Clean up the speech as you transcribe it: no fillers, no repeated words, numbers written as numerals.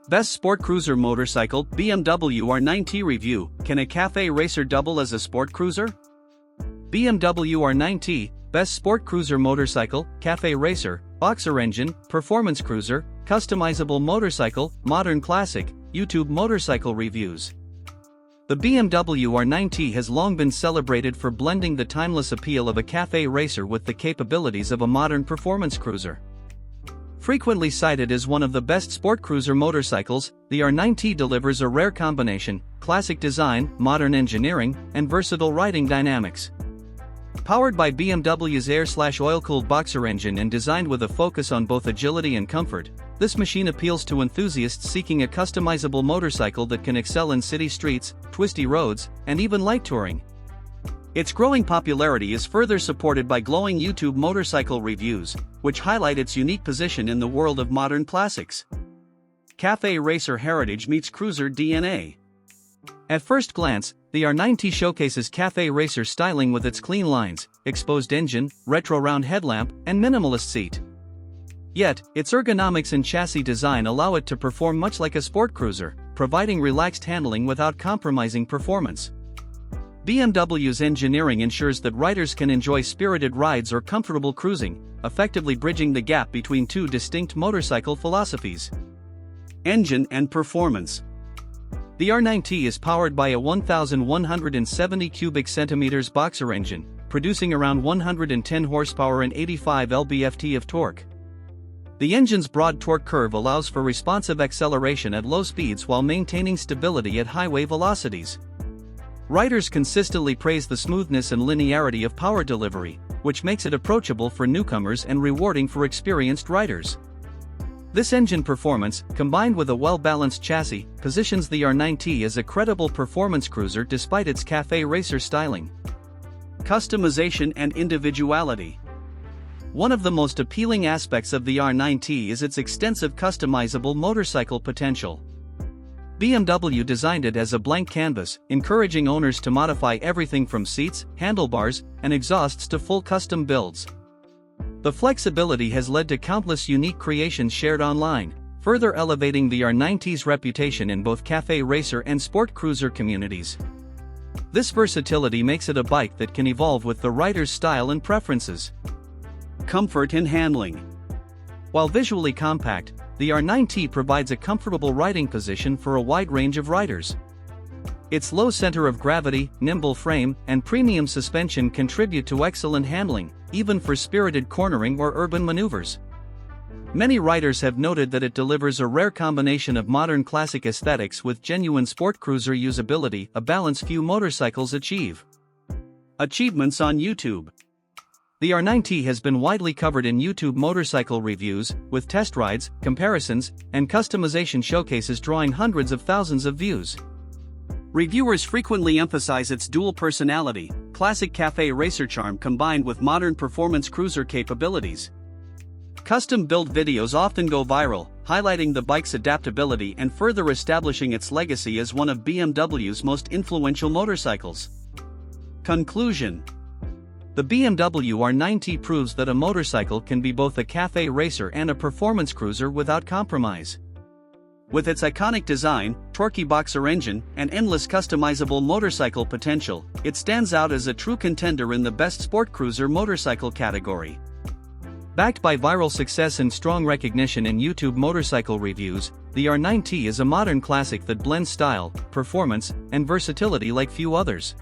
Best Sport Cruiser Motorcycle BMW R9T Review. Can a Café Racer double as a sport cruiser? BMW R9T, Best Sport Cruiser Motorcycle, Café Racer, Boxer Engine, Performance Cruiser, Customizable Motorcycle, Modern Classic, YouTube Motorcycle Reviews. The BMW R9T has long been celebrated for blending the timeless appeal of a café racer with the capabilities of a modern performance cruiser. Frequently cited as one of the best sport cruiser motorcycles, the R9T delivers a rare combination: classic design, modern engineering, and versatile riding dynamics. Powered by BMW's air/oil-cooled Boxer engine and designed with a focus on both agility and comfort, this machine appeals to enthusiasts seeking a customizable motorcycle that can excel in city streets, twisty roads, and even light touring. Its growing popularity is further supported by glowing YouTube motorcycle reviews, which highlight its unique position in the world of modern classics. Café Racer Heritage meets Cruiser DNA. At first glance, the R9T showcases Café Racer styling with its clean lines, exposed engine, retro round headlamp, and minimalist seat. Yet, its ergonomics and chassis design allow it to perform much like a sport cruiser, providing relaxed handling without compromising performance. BMW's engineering ensures that riders can enjoy spirited rides or comfortable cruising, effectively bridging the gap between two distinct motorcycle philosophies. Engine and performance. The R9T is powered by a 1,170 cubic centimeters Boxer engine, producing around 110 horsepower and 85 lb-ft of torque. The engine's broad torque curve allows for responsive acceleration at low speeds while maintaining stability at highway velocities. Riders consistently praise the smoothness and linearity of power delivery, which makes it approachable for newcomers and rewarding for experienced riders. This engine performance, combined with a well-balanced chassis, positions the R9T as a credible performance cruiser despite its café racer styling. Customization and individuality. One of the most appealing aspects of the R9T is its extensive customizable motorcycle potential. BMW designed it as a blank canvas, encouraging owners to modify everything from seats, handlebars, and exhausts to full custom builds. The flexibility has led to countless unique creations shared online, further elevating the R9T's reputation in both café racer and sport cruiser communities. This versatility makes it a bike that can evolve with the rider's style and preferences. Comfort and handling. While visually compact, the R9T provides a comfortable riding position for a wide range of riders. Its low center of gravity, nimble frame, and premium suspension contribute to excellent handling, even for spirited cornering or urban maneuvers. Many riders have noted that it delivers a rare combination of modern classic aesthetics with genuine sport cruiser usability, a balance few motorcycles achieve. Achievements on YouTube. The R9T has been widely covered in YouTube motorcycle reviews, with test rides, comparisons, and customization showcases drawing hundreds of thousands of views. Reviewers frequently emphasize its dual personality, classic café racer charm combined with modern performance cruiser capabilities. Custom-built videos often go viral, highlighting the bike's adaptability and further establishing its legacy as one of BMW's most influential motorcycles. Conclusion. The BMW R9T proves that a motorcycle can be both a café racer and a performance cruiser without compromise. With its iconic design, torquey Boxer engine, and endless customizable motorcycle potential, it stands out as a true contender in the best sport cruiser motorcycle category. Backed by viral success and strong recognition in YouTube motorcycle reviews, the R9T is a modern classic that blends style, performance, and versatility like few others.